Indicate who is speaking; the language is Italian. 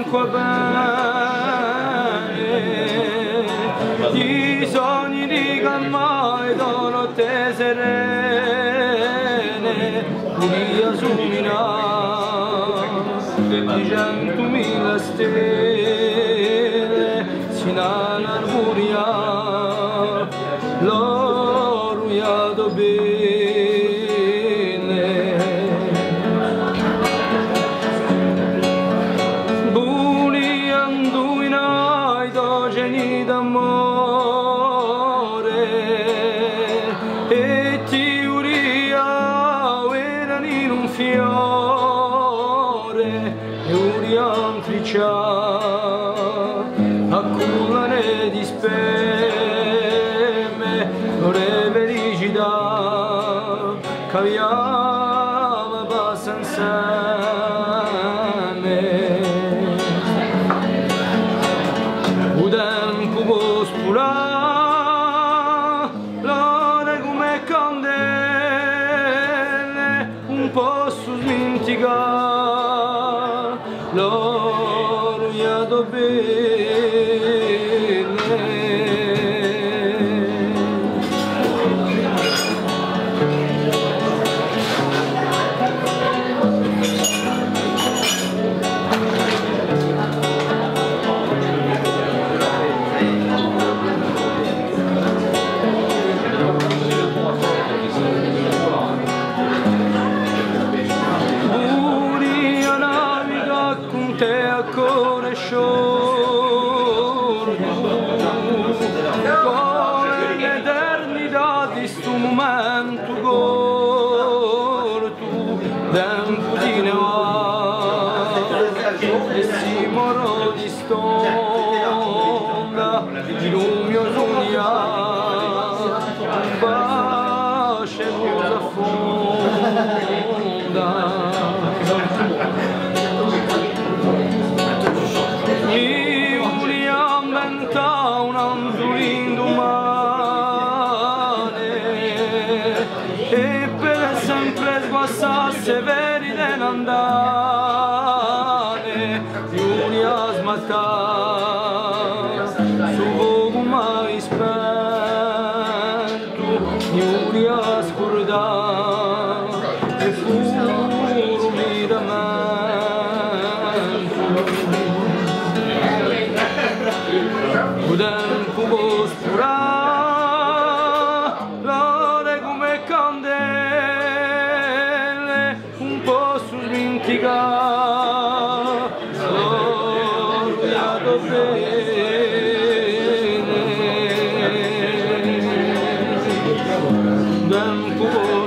Speaker 1: comunque bene, i sogni di calma e notte serene, via su di 100.000 stelle, sino all'armonia, l'oro iato bene. Buli anduinai doceni d'amore, e ti uria erano in un fiore, e uriam triccia a cullare di speme, ore felicità caviava passa insieme. Un tempo può spurare l'ore come candele, un po' su smenticare l'oro iato bene. Te a cuore sciolto, come l'eternità di sto momento corto, tempo di nevare, e si morò di stonda, di un mio sogno, un bacio e cosa affonda. Mi vogliam ventare un angiolino domani, e per sempre sguassasse veri de andare, mi vogliam smattare su poco mai spento, mi vogliam scordare e furmi da me. Un tempo può spurare l'ore come candele, un po' su smenticare l'oro iato bene. Un tempo